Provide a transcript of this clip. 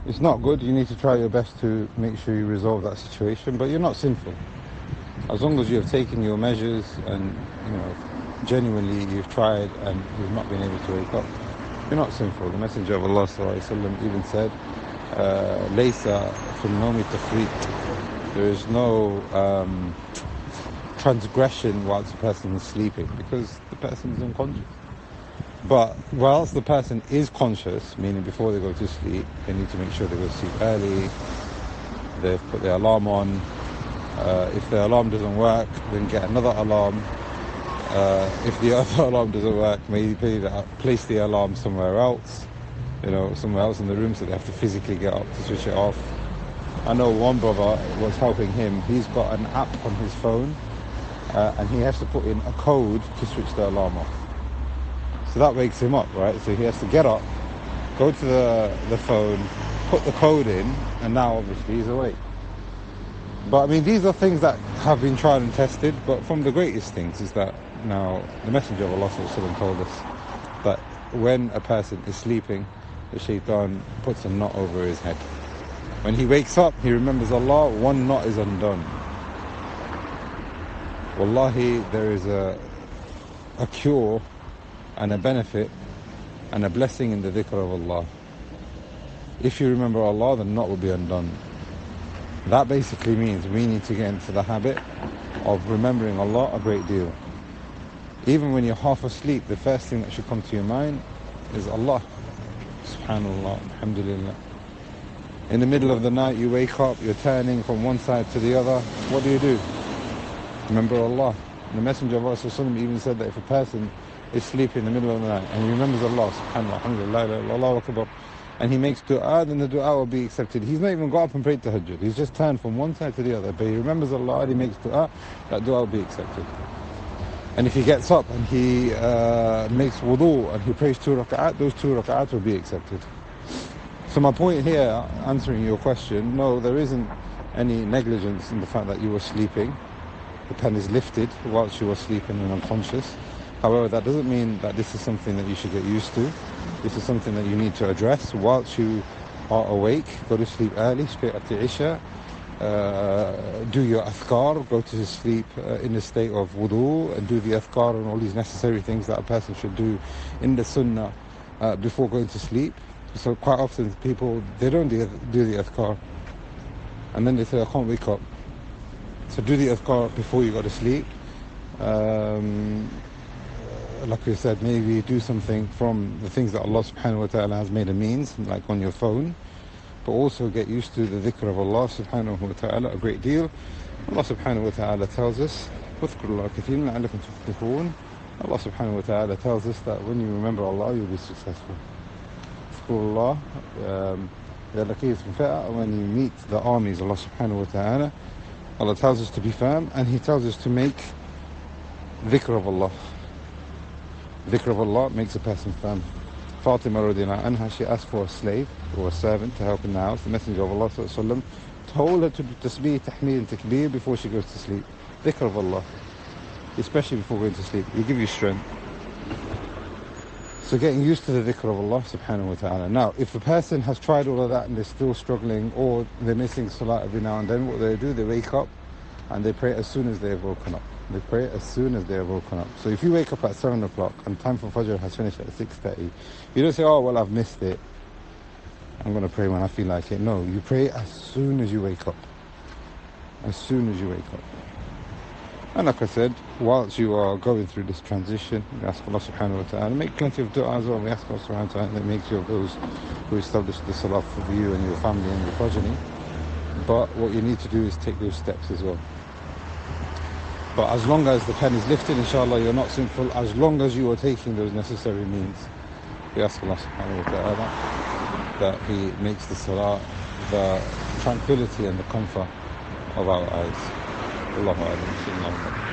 It's not good. You need to try your best to make sure you resolve that situation, but you're not sinful. As long as you have taken your measures and, genuinely you've tried and you've not been able to wake up, you're not sinful. The Messenger of Allah ﷺ even said, Laysa fil nawmi tafriq. There is no transgression whilst the person is sleeping, because the person is unconscious. But whilst the person is conscious, meaning before they go to sleep, they need to make sure they go to sleep early, they've put their alarm on. If the alarm doesn't work, then get another alarm. If the other alarm doesn't work, maybe place the alarm somewhere else, somewhere else in the room, so they have to physically get up to switch it off. I know one brother was helping him. He's got an app on his phone, and he has to put in a code to switch the alarm off. So that wakes him up, right? So he has to get up, go to the phone, put the code in, and now obviously he's awake. But I mean, these are things that have been tried and tested, but from the greatest things is that now the Messenger of Allah told us that when a person is sleeping, the shaitan puts a knot over his head. When he wakes up, he remembers Allah, one knot is undone. Wallahi, there is a cure and a benefit and a blessing in the dhikr of Allah. If you remember Allah, the knot will be undone. That basically means we need to get into the habit of remembering Allah a great deal. Even when you're half asleep, the first thing that should come to your mind is Allah. Subhanallah, alhamdulillah. In the middle of the night, you wake up, you're turning from one side to the other. What do? Remember Allah. The Messenger of Allah even said that if a person is sleeping in the middle of the night and he remembers Allah, subhanallah, alhamdulillah, Allahu Akbar, and he makes dua, then the dua will be accepted. He's not even got up and prayed tahajjud. He's just turned from one side to the other, but he remembers Allah and he makes dua, that dua will be accepted. And if he gets up and he makes wudu and he prays 2 rak'at, those 2 rak'at will be accepted. So my point here, answering your question, no, there isn't any negligence in the fact that you were sleeping. The pen is lifted whilst you were sleeping and unconscious. However, that doesn't mean that this is something that you should get used to. This is something that you need to address whilst you are awake. Go to sleep early, straight after Isha. Do your adhkar, go to sleep in a state of wudu, and do the adhkar and all these necessary things that a person should do in the sunnah before going to sleep. So quite often people, they don't do the adhkar, and then they say, I can't wake up. So do the adhkar before you go to sleep. Like we said, maybe do something from the things that Allah subhanahu wa ta'ala has made a means, like on your phone. But also get used to the dhikr of Allah subhanahu wa ta'ala a great deal. Allah subhanahu wa ta'ala tells us, اذكروا الله كثيرا لعلكم تفلحون. Allah subhanahu wa ta'ala tells us that when you remember Allah, you'll be successful. اذكروا الله when you meet the armies, Allah subhanahu wa ta'ala, Allah tells us to be firm, and He tells us to make dhikr of Allah. Dhikr of Allah makes a person firm. Fatima radiallahu anha, she asked for a slave or a servant to help in the house. The Messenger of Allah sallallahu alaihi wasallam told her to do tasbih, tahmid and takbir before she goes to sleep. Dhikr of Allah, especially before going to sleep, will give you strength. So getting used to the dhikr of Allah subhanahu wa ta'ala. Now, if a person has tried all of that and they're still struggling, or they're missing salat every now and then, what they do, they wake up and they pray as soon as they have woken up. They pray as soon as they have woken up. So if you wake up at 7 o'clock and time for Fajr has finished at 6:30, you don't say, oh, well, I've missed it, I'm going to pray when I feel like it. No, you pray as soon as you wake up. As soon as you wake up. And like I said, whilst you are going through this transition, we ask Allah subhanahu wa ta'ala, make plenty of dua as well. We ask Allah subhanahu wa ta'ala that makes you of those who establish the salah for you and your family and your progeny. But what you need to do is take those steps as well. But as long as the pen is lifted, inshallah, you're not sinful. As long as you are taking those necessary means, we ask Allah subhanahu wa ta'ala that He makes the salah the tranquility and the comfort of our eyes. Allahu Akbar.